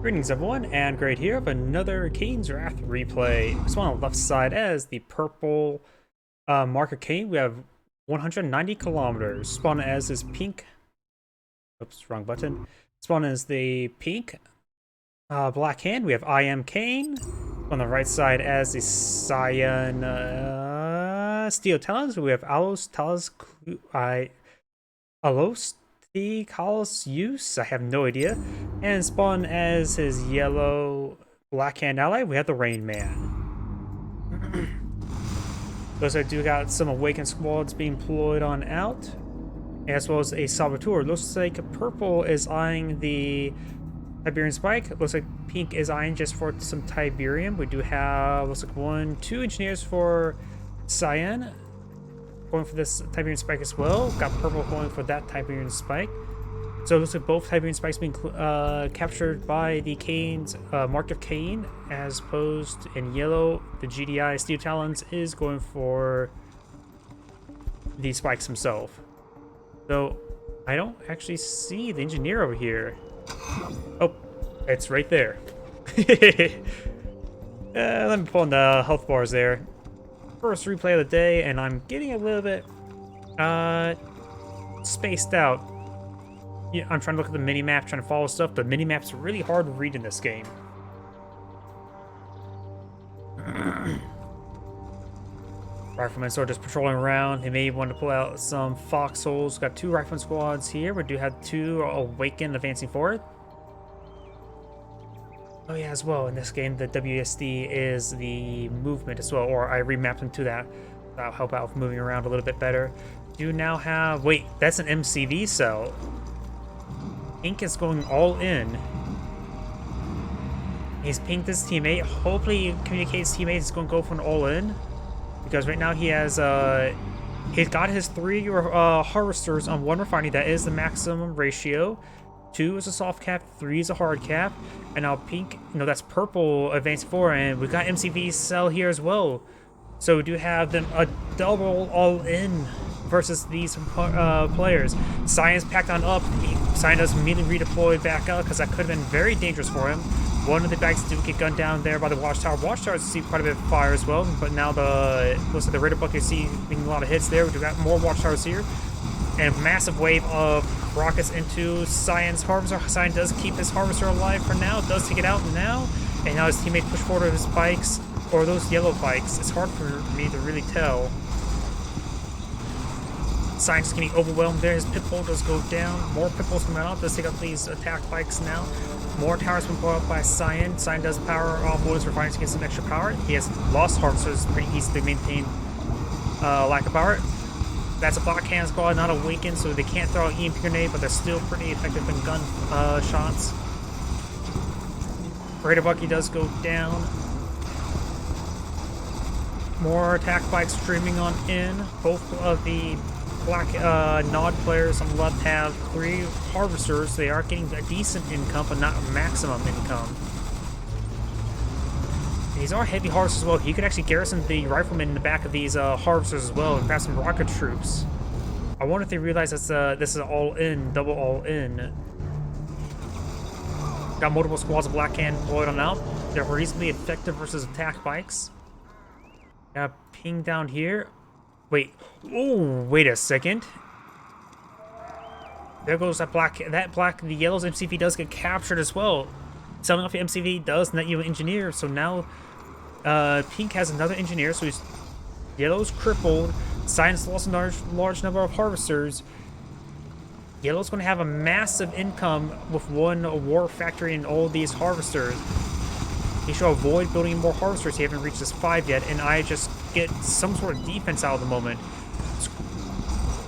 Greetings everyone, and Great here of another Kane's Wrath replay. This one on the left side as the purple marker Kane. We have 190 kilometers. Spawn as is pink. Oops, wrong button. Spawn as the pink black hand. We have IamKane. On the right side as the cyan steel talons. We have AlosTcaUSe. I have no idea. And spawn as his yellow black hand ally, we have the RainMan. Those I do got some awakened squads being deployed on out, as well as a saboteur. Looks like purple is eyeing the Tiberian spike. Looks like pink is eyeing just for some Tiberium. We do have, looks like two engineers for cyan going for this Tiberian spike as well. Got purple going for that Tiberian spike. So it looks like both Tiberian spikes being captured by the Kane's Mark of Kane, as opposed in yellow, the GDI Steel Talons is going for the spikes himself. So I don't actually see the engineer over here. Oh, it's right there. Let me pull in the health bars there. First replay of the day, and I'm getting a little bit spaced out. Yeah, I'm trying to look at the mini-map, trying to follow stuff. The mini-map's really hard to read in this game. Riflemen sort of just patrolling around. They may want to pull out some foxholes. Got two rifleman squads here. We do have two awakened advancing forward. Oh yeah, as well, in this game, the WSD is the movement as well, or I remapped them to that. That'll help out with moving around a little bit better. Do now have, wait, that's an MCV cell. Pink is going all in. He's pinged his teammate. Hopefully he communicates teammate is going to go for an all in. Because right now he has, he's got his three harvesters on one refinery. That is the maximum ratio. 2 is a soft cap, 3 is a hard cap, and now pink, no, that's purple advancing forward, and we got MCV cell here as well. So we do have them a double all-in versus these players. Cyan's packed on up. Cyan does immediately redeploy back up because that could have been very dangerous for him. One of the bags do get gunned down there by the watchtower. Watchtowers see quite a bit of fire as well, but now looks like the radar bucket, you see making a lot of hits there. We do got more watchtowers here. And a massive wave of rockets into Cyan's harvester. Cyan does keep his harvester alive for now, does take it out now, and now his teammate push forward with his bikes, or those yellow bikes. It's hard for me to really tell. Cyan's getting overwhelmed there. His pitbull does go down. More pitbulls come out. Does take out these attack bikes now. More towers been blown up by Cyan. Cyan does power off Wood's refineries to get some extra power. He has lost harvesters. It's pretty easy to maintain lack of power. That's a block hand squad, not awakened, so they can't throw an EMP grenade, but they're still pretty effective in gun shots. Raider Bucky does go down. More attack bikes streaming on in. Both of the black Nod players on the left have 3 harvesters. They are getting a decent income, but not maximum income. These are heavy harvesters as well. You could actually garrison the riflemen in the back of these harvesters as well, and grab some rocket troops. I wonder if they realize that this is all in, double all in. Got multiple squads of black hand deployed on out. They're reasonably effective versus attack bikes. Got ping down here. Wait. Oh, wait a second. There goes that black. The yellow's MCV does get captured as well. Selling off the MCV does net you an engineer, so now pink has another engineer, so yellow's crippled. Cyan's lost a large number of harvesters. Yellow's going to have a massive income with one war factory and all these harvesters. He should avoid building more harvesters. He haven't reached this 5 yet, and I just get some sort of defense out of the moment.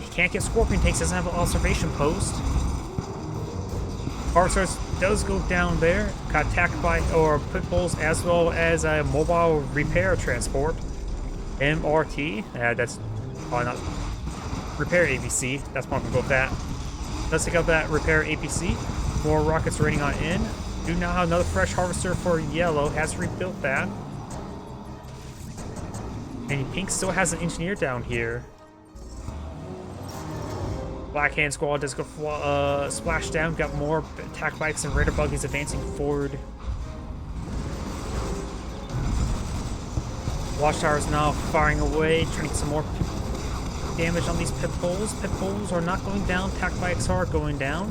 He can't get scorpion takes, doesn't have an observation post. Harvesters does go down there, got attacked by pit bulls as well as a mobile repair transport. MRT, that's probably not repair ABC. That's why I'm gonna go with that. Let's take out that repair APC. More rockets raining on in. Do now have another fresh harvester for yellow. Has rebuilt that. And pink still has an engineer down here. Black Hand Squad does go splash down. Got more attack bikes and raider buggies advancing forward. Watchtower is now firing away, trying to get some more damage on these pit bulls. Pit bulls are not going down. Attack bikes are going down.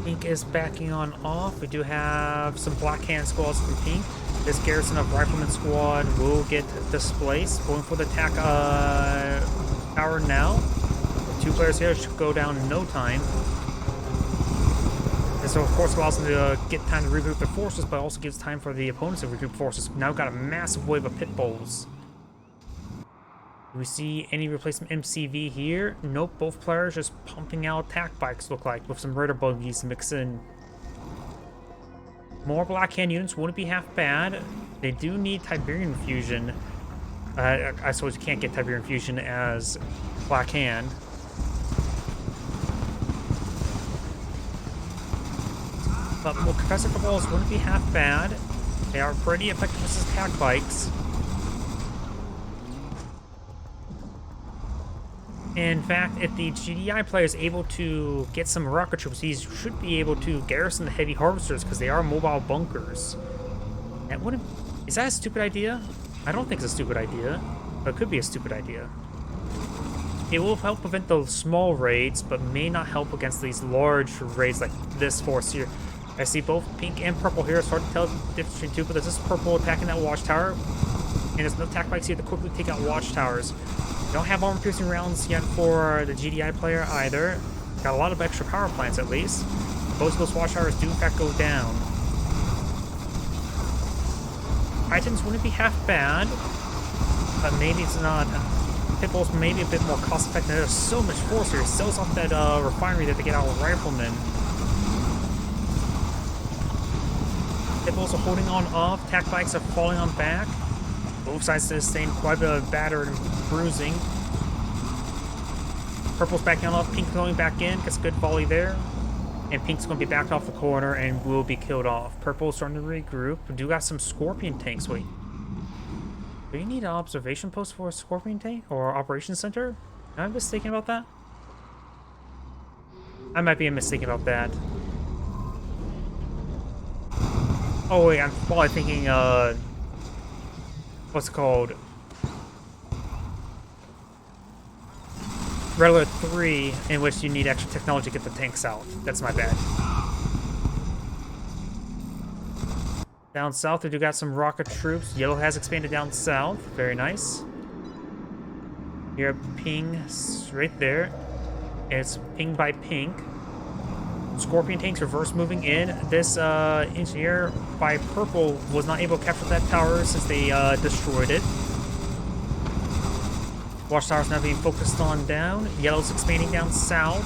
Pink is backing on off. We do have some Black Hand squads from Pink. This garrison of Rifleman squad will get displaced. Going for the attack tower now. 2 players here should go down in no time. And so, of course, allows them to get time to regroup their forces, but also gives time for the opponents to regroup forces. Now we've got a massive wave of pit bulls. Do we see any replacement MCV here? Nope, both players just pumping out attack bikes, look like, with some raider buggies mixed in. More Black Hand units wouldn't be half bad. They do need Tiberian fusion. I suppose you can't get Tiberian fusion as Black Hand. But more Professor Balls wouldn't be half bad. They are pretty effective as attack bikes. In fact, if the GDI player is able to get some rocket troops, he should be able to garrison the heavy harvesters because they are mobile bunkers. That wouldn't... Is that a stupid idea? I don't think it's a stupid idea, but it could be a stupid idea. It will help prevent the small raids, but may not help against these large raids like this force here. I see both pink and purple here. It's hard to tell the difference between two, but this is purple attacking that watchtower. And there's no attack bikes here to quickly take out watchtowers. Don't have armor-piercing rounds yet for the GDI player either. Got a lot of extra power plants at least. Both of those watchtowers do in fact go down. Items wouldn't be half bad, but maybe it's not. Pit bulls may be a bit more cost-effective. There's so much force here. It sells off that refinery that they get out of Riflemen. Pit bulls are holding on off. Attack bikes are falling on back. Both sides sustain quite a bit of battered and bruising. Purple's backing off, Pink going back in, gets a good volley there. And Pink's going to be backed off the corner and will be killed off. Purple's starting to regroup. We do got some Scorpion tanks. Wait. Do you need an observation post for a Scorpion tank? Or operations center? Am I mistaken about that? I might be mistaken about that. Oh wait, I'm probably thinking, what's it called? Red Alert 3, in which you need extra technology to get the tanks out. That's my bad. Down south, we do got some rocket troops. Yellow has expanded down south. Very nice. Here, ping right there. It's ping by pink. Scorpion tanks reverse moving in. This engineer by purple was not able to capture that tower since they destroyed it. Watchtower's now being focused on down. Yellow's expanding down south.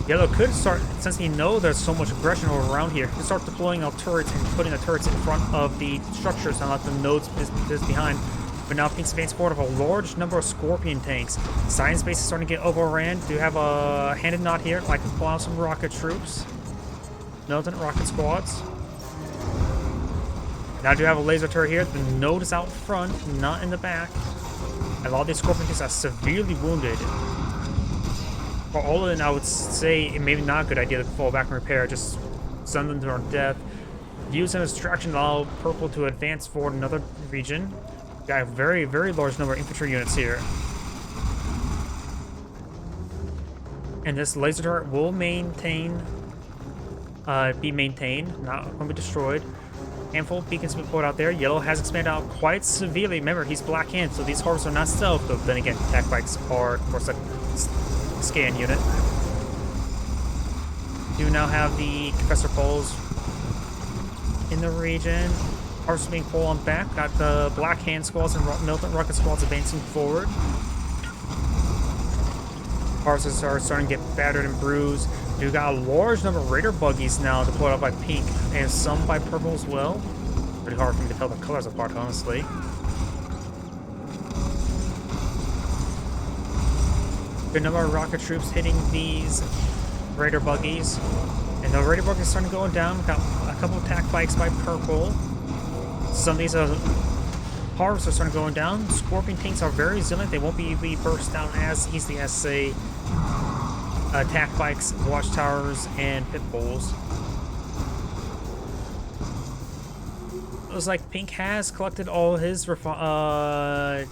Yellow could start, since he knows there's so much aggression around here, could start deploying out turrets and putting the turrets in front of the structures and let the nodes is behind. But now Pink's advanced forward of a large number of Scorpion tanks. Science base is starting to get overran. Do have a handed knot here. Like to pull out some rocket troops. Militant rocket squads. Now I do have a laser turret here. The node is out front, not in the back. And a lot of these Scorpion tanks are severely wounded. For all in, I would say it may be not a good idea to fall back and repair. Just send them to their death. Use them as distraction to allow purple to advance forward another region. Got a very, very large number of infantry units here. And this laser turret will be maintained, not going to be destroyed. Handful of beacons have been put out there. Yellow has expanded out quite severely. Remember, he's Black Hand, so these horses are not stealth, but then again, attack bikes are, of course, a scan unit. Do now have the Professor Poles in the region. Horses being pulled on back. Got the Black Hand squads and Militant Rocket squads advancing forward. Horses are starting to get battered and bruised. You got a large number of Raider buggies now deployed out by Pink, and some by Purple as well. Pretty hard for me to tell the colors apart, honestly. Good number of rocket troops hitting these Raider buggies. And And the Raider Bug is starting to go down. We got a couple of attack bikes by Purple. Some of these harvests are starting going down. Scorpion tanks are very resilient. They won't be burst down as easily as, say, attack bikes, watchtowers, and pit bulls. Looks like Pink has collected all his credits.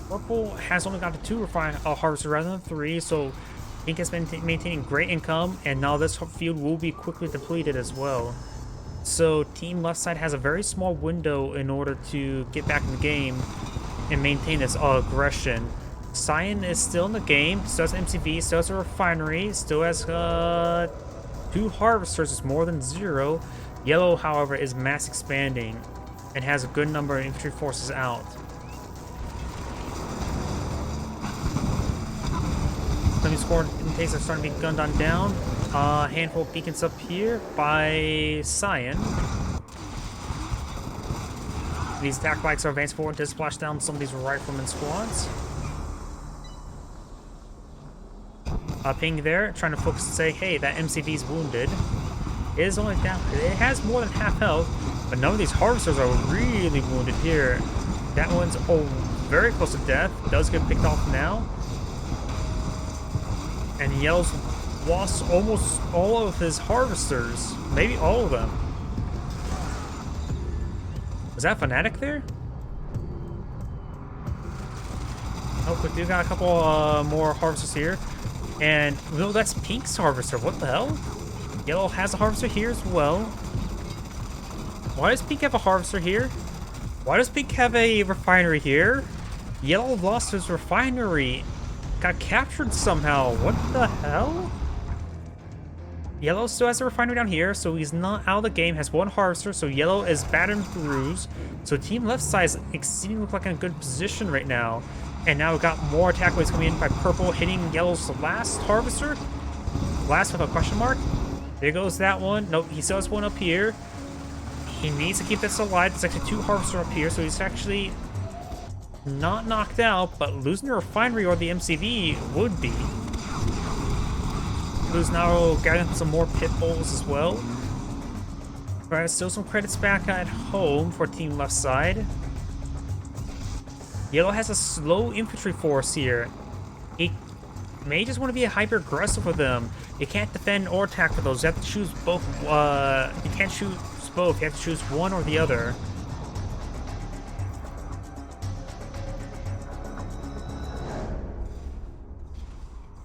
Purple has only got to 2 harvesters rather than 3, so Pink has been maintaining great income, and now this field will be quickly depleted as well. So team left side has a very small window in order to get back in the game and maintain this aggression. Cyan is still in the game, still has MCV, still has a refinery, still has 2 harvesters, it's more than 0. Yellow, however, is mass expanding and has a good number of infantry forces out. Some scoring intakes are starting to be gunned on down. A handful of beacons up here by Cyan. These attack bikes are advancing forward to splash down some of these rifleman squads. Ping there, trying to focus and say, hey, that MCV's wounded. It is only down, it has more than half health, but none of these harvesters are really wounded here. That one's very close to death, does get picked off now. And Yellow's lost almost all of his harvesters, maybe all of them. Was that Fnatic there? Oh, we do got a couple more harvesters here. And no, that's Pink's harvester. What the hell? Yellow has a harvester here as well. Why does Pink have a harvester here? Why does Pink have a refinery here? Yellow lost his refinery. Got captured somehow. What the hell? Yellow still has a refinery down here, so he's not out of the game. Has 1 harvester, so Yellow is battered and bruised. So team left side is exceedingly look like in a good position right now. And now we've got more attack waves coming in by Purple, hitting Yellow's last harvester. Last with a question mark. There goes that one. Nope, he still has 1 up here. He needs to keep this alive. There's actually 2 harvesters up here, so he's actually not knocked out, but losing the refinery or the MCV would be. Who's now getting some more pit bulls as well. Alright, still some credits back at home for team left side. Yellow has a slow infantry force here. He may just want to be a hyper aggressive with them. You can't defend or attack with those. You have to choose both. You can't choose both. You have to choose one or the other.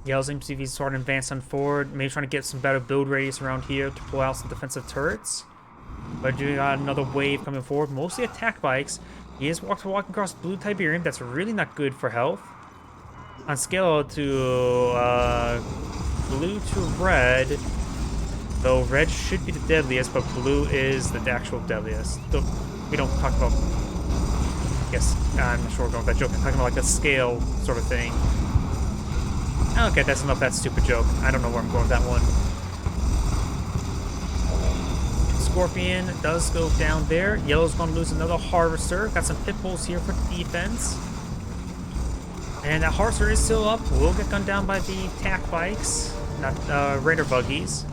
Yellow's MCV is starting to advance on forward. Maybe trying to get some better build radius around here to pull out some defensive turrets. But you got another wave coming forward, mostly attack bikes. He is walking across blue Tiberium. That's really not good for health. On scale to blue to red, though red should be the deadliest, but blue is the actual deadliest. So we don't talk about. Yes, I'm not sure we're going with that joke. I'm talking about like a scale sort of thing. Okay, that's enough of that stupid joke. I don't know where I'm going with that one. Scorpion does go down there. Yellow's going to lose another harvester. Got some pit bulls here for defense. And that harvester is still up. Will get gunned down by the attack bikes, not raider buggies.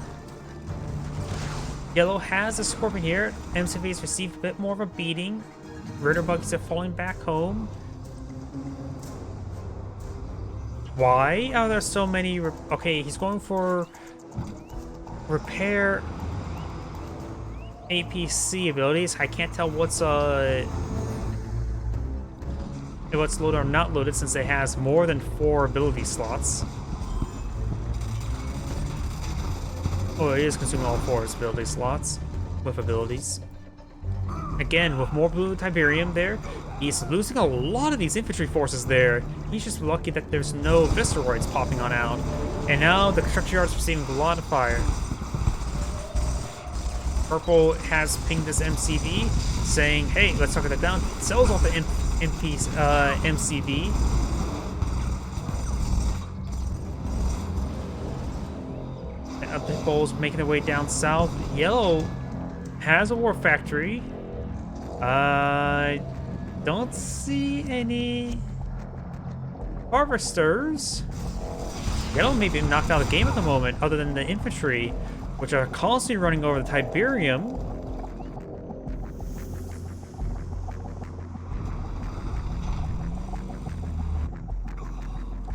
Yellow has a Scorpion here. MCV's received a bit more of a beating. Raider buggies are falling back home. Why are there so many? Okay, he's going for repair APC abilities. I can't tell what's loaded or not loaded since it has more than 4 ability slots. Oh, it is consuming all 4 of its ability slots with abilities. Again, with more blue Tiberium there, he's losing a lot of these infantry forces there. He's just lucky that there's no Visceroids popping on out. And now the construction yard is receiving a lot of fire. Purple has pinged this MCV, saying, hey, let's talk that down. Sells off the MCV. Pit bulls making their way down south. Yellow has a war factory. Don't see any harvesters. Yellow may be knocked out of the game at the moment, other than the infantry. which are constantly running over the Tiberium.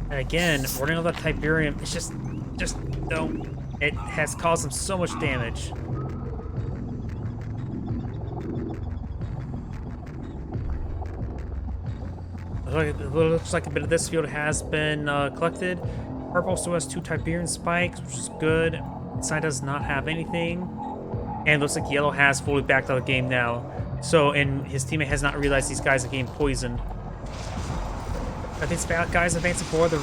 And again, running over the Tiberium, it's just don't. It has caused them so much damage. It looks like a bit of this field has been collected. Purple still has 2 Tiberian spikes, which is good. Cyan does not have anything. And looks like yellow has fully backed out of the game now. So, and his teammate has not realized these guys are getting poisoned. I think these guys advancing forward.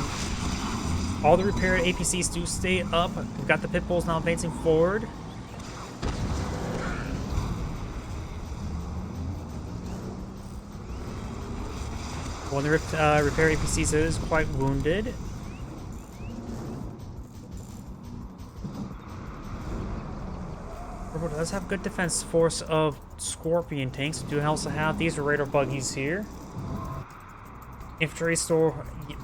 All the repaired APCs do stay up. We've got the pit bulls now advancing forward. One of the repair APCs is quite wounded. Purple does have good defense force of Scorpion tanks. We do also have these radar buggies here. Infantry store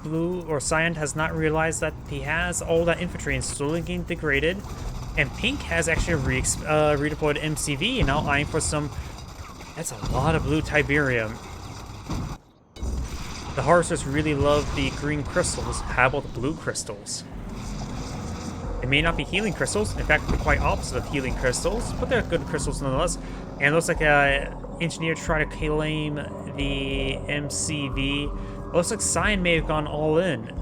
blue or cyan has not realized that he has all that infantry and slowly getting degraded. And pink has actually redeployed MCV and now eyeing for some. That's a lot of blue Tiberium. The harvesters really love the green crystals. How about the blue crystals? They may not be healing crystals. In fact, they're quite opposite of healing crystals, but they're good crystals nonetheless. And it looks like engineer tried to claim the MCV. It looks like Cyan may have gone all in.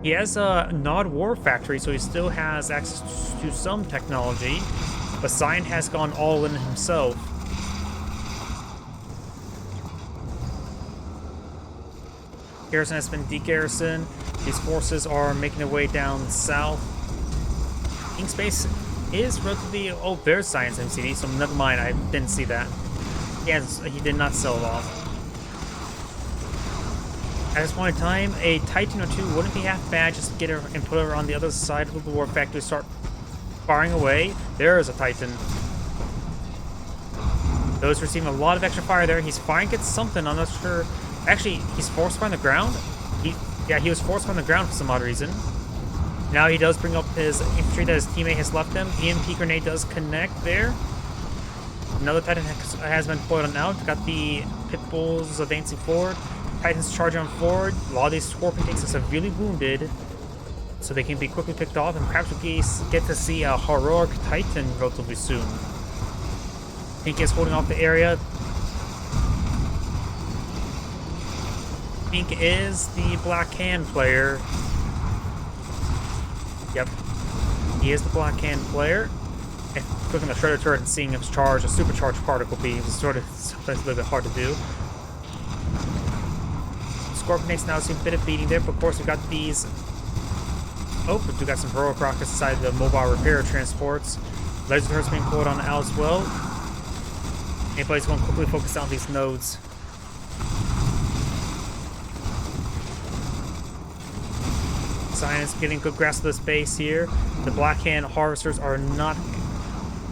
He has a Nod War Factory, so he still has access to some technology, but Cyan has gone all in himself. Garrison has been de-garrisoned. These forces are making their way down south. King Space is relatively... Oh, there's Science MCD, so never mind, I didn't see that. Yes, he did not sell it off. At this point in time, a Titan or two wouldn't be half bad. Just get her and put her on the other side of the war factory, start firing away. There is a Titan. Those receiving a lot of extra fire there. He's firing at something. I'm not sure. Actually, he's force fire on the ground. He was force fire on the ground for some odd reason. Now he does bring up his infantry that his teammate has left him. EMP grenade does connect there. Another Titan has been deployed on out. Got the pit bulls advancing forward. Titans charge on forward. A lot of these Scorpion tanks are severely wounded, so they can be quickly picked off, and perhaps we get to see a heroic Titan relatively soon. Pink is holding off the area. Pink is the Black Hand player. Yep. He is the Black Hand player. And clicking the Shredder turret and seeing him charge a supercharged particle beam is sort of sometimes a little bit hard to do. Scorpion tanks now see a bit of beating there, but of course we've got these. Oh, we do got some heroic rockets inside the mobile repair transports. Laser turrets being pulled on out as well. Anybody's going to quickly focus on these nodes. Science getting good grasp of the space here. The Black Hand harvesters are not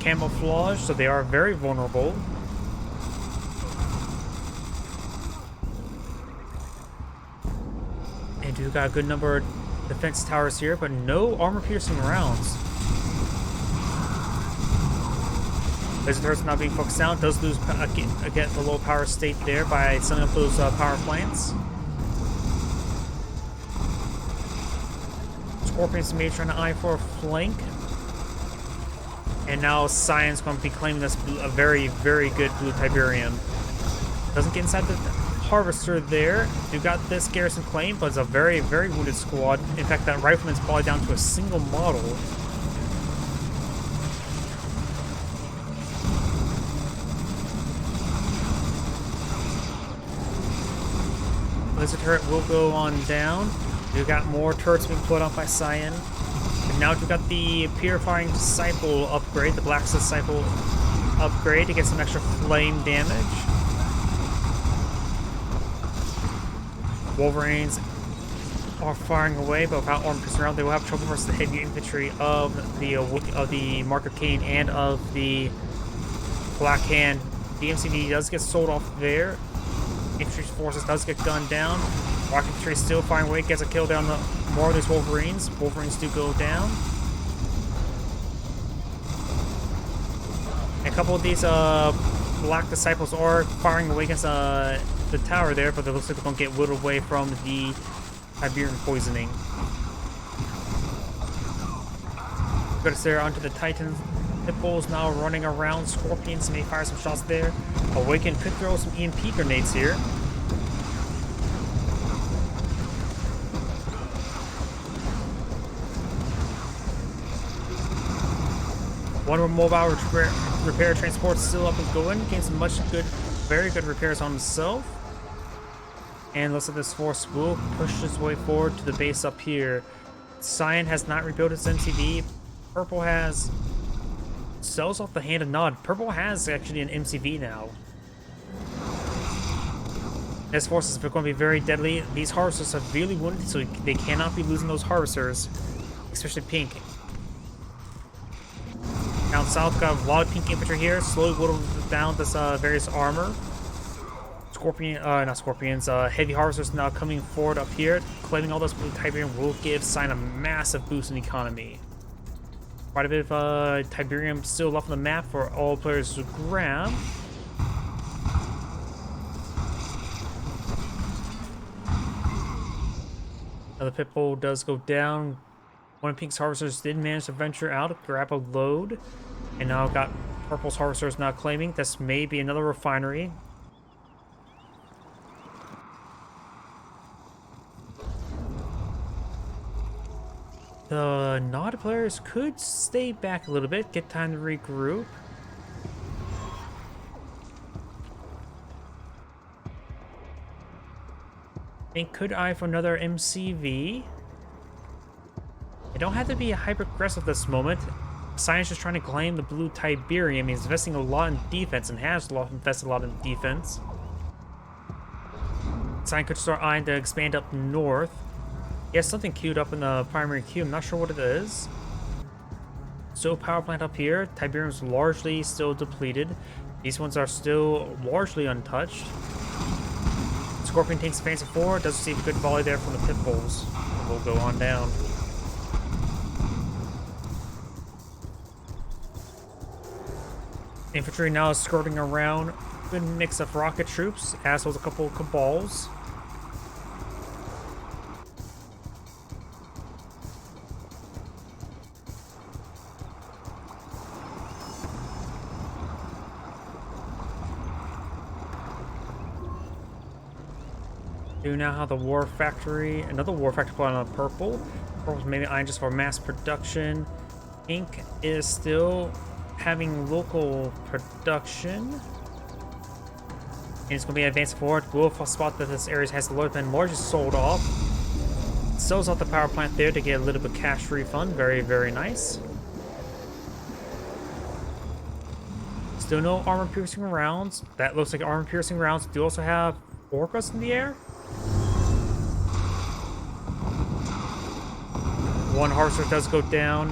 camouflaged, so they are very vulnerable. And we've got a good number of defense towers here, but no armor-piercing rounds. Laser turrets not being focused down. Does lose get the low power state there by setting up those power plants. Scorpion's maybe trying to eye for a flank. And now Cyan's going to be claiming this a very, very good blue Tiberium. Doesn't get inside the harvester there. You got this garrison claim, but it's a very, very wounded squad. In fact, that rifleman's probably down to a single model. Laser turret will go on down. We've got more turrets being put up by Cyan. And now we've got the Purifying Disciple upgrade, the Black Disciple upgrade to get some extra flame damage. Wolverines are firing away, but without armor piercing around, they will have trouble versus the heavy infantry of the Mark of Kane and of the Black Hand. The MCV does get sold off there. Infantry forces does get gunned down. Rock infantry still firing away, gets a kill down the more of these Wolverines. Wolverines do go down. couple of these Black Disciples are firing away against the tower there, but it looks like they're going to get whittled away from the Tiberium poisoning. Good to there onto the Titans. Pitbull's now running around. Scorpions may fire some shots there. Awaken could throw some EMP grenades here. One more mobile repair transport still up and going. Getting some very good repairs on himself. And looks like this force will push his way forward to the base up here. Cyan has not rebuilt its MCV. Purple has cells off the hand of Nod. Purple has actually an MCV now. This force is going to be very deadly. These harvesters are severely wounded, so they cannot be losing those harvesters, especially pink. Down south, got a lot of pink infantry here. Slowly whittle down this various armor. Not scorpions. Heavy harvesters now coming forward up here. Claiming all this blue Tiberium will give Cyan a massive boost in economy. Quite a bit of Tiberium still left on the map for all players to grab. Now the Pitbull does go down. One of Pink's harvesters did manage to venture out, grab a load, and now got Purple's harvesters now claiming this may be another refinery. The Nod players could stay back a little bit, get time to regroup. Pink could eye for another MCV. It don't have to be hyper-aggressive this moment. Cyan's just trying to claim the blue Tiberium. He's investing a lot in defense and has invested a lot in defense. Cyan could start eyeing to expand up north. He has something queued up in the primary queue. I'm not sure what it is. Still power plant up here. Tiberium's largely still depleted. These ones are still largely untouched. Scorpion takes fancy forward. Does receive a good volley there from the Pitbulls. We'll go on down. Infantry now is skirting around. Good mix of rocket troops, as well as a couple of Cabals. Do now have the War Factory, another War Factory plant on Purple. Purple's maybe eyeing just for mass production. Pink is still having local production. And it's going to be advancing forward. We'll spot that this area has been largely sold off. Sells off the power plant there to get a little bit of cash refund. Very, very nice. Still no armor-piercing rounds. That looks like armor-piercing rounds. Do also have orcas in the air. One harvester does go down.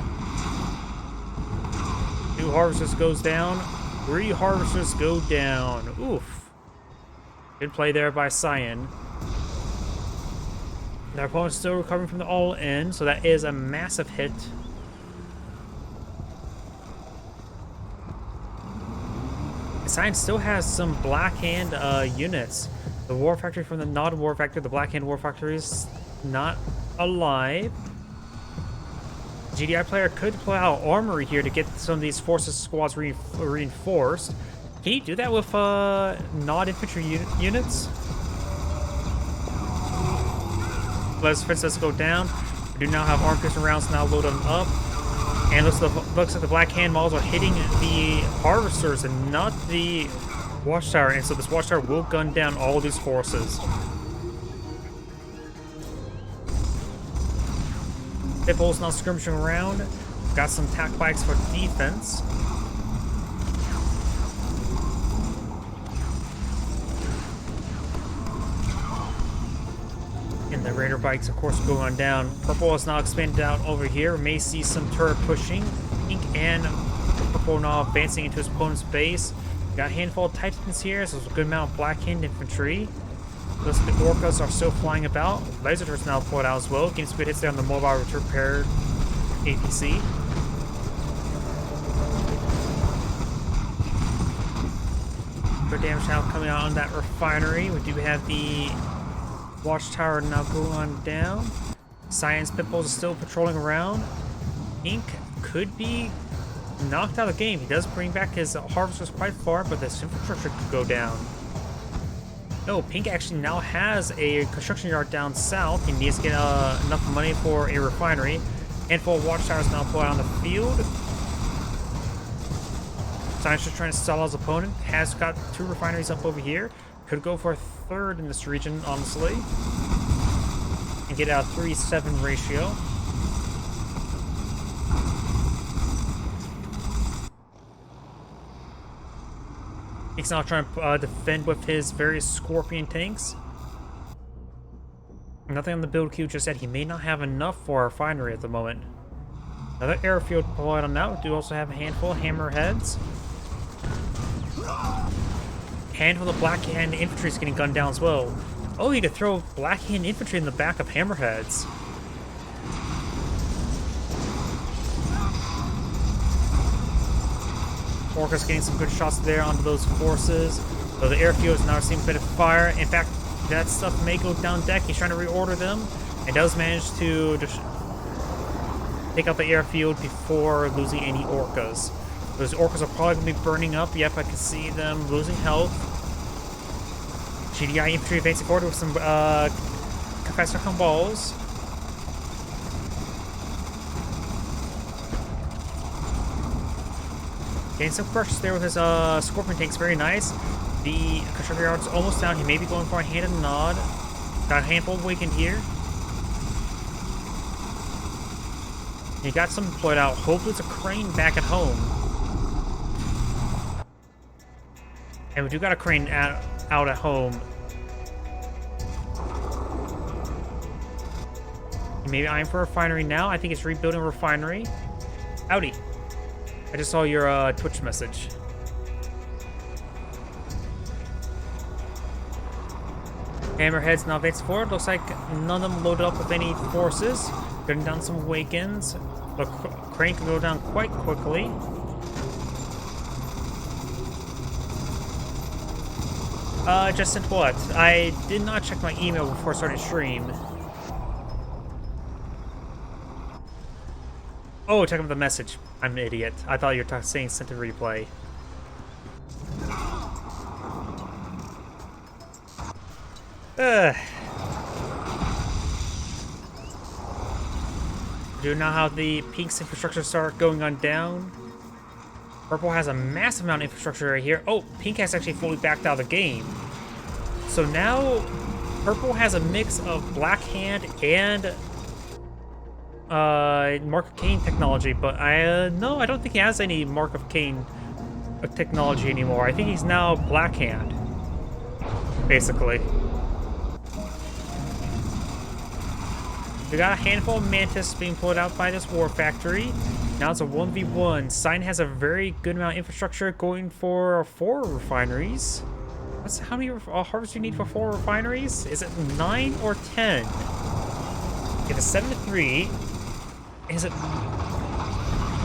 Two harvesters goes down. Three harvesters go down. Oof. Good play there by Cyan. Their opponent's still recovering from the all-in, so that is a massive hit. Cyan still has some Black Hand units. The War Factory from the Nod War Factory, the Black Hand War Factory is not alive. GDI player could deploy out armory here to get some of these forces squads reinforced. Can you do that with Nod infantry units? Let's Princess go down. We do now have arm piercing rounds now loaded up. And looks like the Black Hand models are hitting the harvesters and not the watchtower. And so this watchtower will gun down all of these forces. Pitbull's now skirmishing around. Got some tack bikes for defense. And the Raider bikes, of course, go on down. Purple is now expanded out over here. May see some turret pushing. Pink and Purple now advancing into his opponent's base. Got a handful of Titans here, so there's a good amount of Black Hand infantry. Those the Orcas are still flying about. Laser turrets now pulled out as well. Getting some good hits there on the mobile repair APC. bit of damage now coming out on that refinery. We do have the watchtower now going on down. Science Pitbulls is still patrolling around. Pink could be knocked out of the game. He does bring back his harvesters quite far, but this infrastructure could go down. No, Pink actually now has a construction yard down south. He needs to get enough money for a refinery. Handful of watchtowers now pulled out on the field. Science just trying to stall his opponent. Has got 2 refineries up over here. Could go for a 3rd in this region, honestly. And get a 3-7 ratio. He's now trying to defend with his various Scorpion tanks. Nothing on the build queue just yet. He may not have enough for a refinery at the moment. Another airfield pulled on out. We do also have a handful of hammerheads. Handful of Black Hand infantry is getting gunned down as well. Oh, you could throw Black Hand infantry in the back of hammerheads. Orca's getting some good shots there onto those forces. So the airfield is now receiving a bit of fire. In fact, that stuff may go down deck. He's trying to reorder them. And does manage to just take out the airfield before losing any Orcas. Those Orcas are probably going to be burning up. Yep, I can see them losing health. GDI infantry advancing forward with some capacitor con balls. Getting some crushes there with his Scorpion tanks, very nice. The construction yard's almost down. He may be going for a hand and nod. Got a handful awakened here. He got some deployed out. Hopefully it's a crane back at home. And we do got a crane out at home. He may be eyeing for a refinery now. I think it's rebuilding a refinery. Howdy. I just saw your Twitch message. Hammerheads now advancing forward. Looks like none of them loaded up with any forces. Getting down some awakens. The crane can go down quite quickly. Just sent what? I did not check my email before starting stream. Oh, check out the message. I'm an idiot. I thought you were saying sent a replay. Do now how the Pink's infrastructure start going on down. Purple has a massive amount of infrastructure right here. Oh, Pink has actually fully backed out of the game. So now Purple has a mix of Black Hand and Mark of Kane technology, but no, I don't think he has any Mark of Kane technology anymore. I think he's now Black Hand, basically. We got a handful of Mantis being pulled out by this war factory. Now it's a 1v1. Sign has a very good amount of infrastructure going for 4 refineries. How many harvests do you need for 4 refineries? Is it 9 or 10? If it's 7 to 3, is it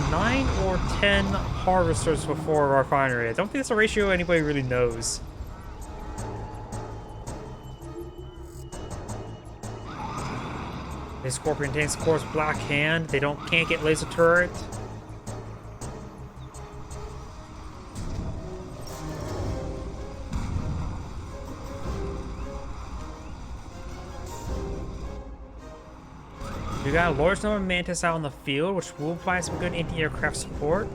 9 or 10 harvesters for 4 refineries? I don't think that's a ratio anybody really knows. The Scorpion tanks, of course, Black Hand. They can't get laser turret. We got a large number of Mantis out on the field, which will provide some good anti-aircraft support.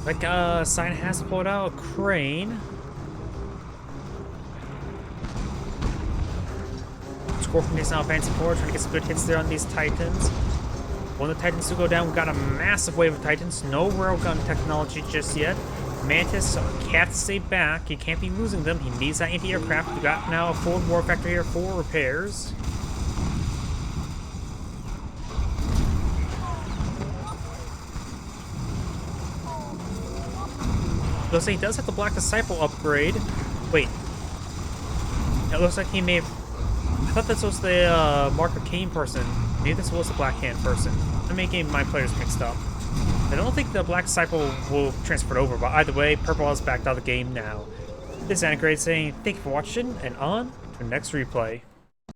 Like, Sign has pulled out a crane. Scorpion is now advancing forward, trying to get some good hits there on these Titans. When the Titans do go down, we've got a massive wave of Titans. No railgun technology just yet. Mantis can't stay back. He can't be losing them. He needs that anti-aircraft. We got now a full war factory here for repairs. Looks like he does have the Black Disciple upgrade. Wait. It looks like he may have... thought this was the Marker Kane person. Maybe this was the Black Hand person. I'm making my players mixed up. I don't think the Black Disciple will transfer over, but either way, Purple has backed out of the game now. This is AlosTcaUSe saying thank you for watching, and on to the next replay.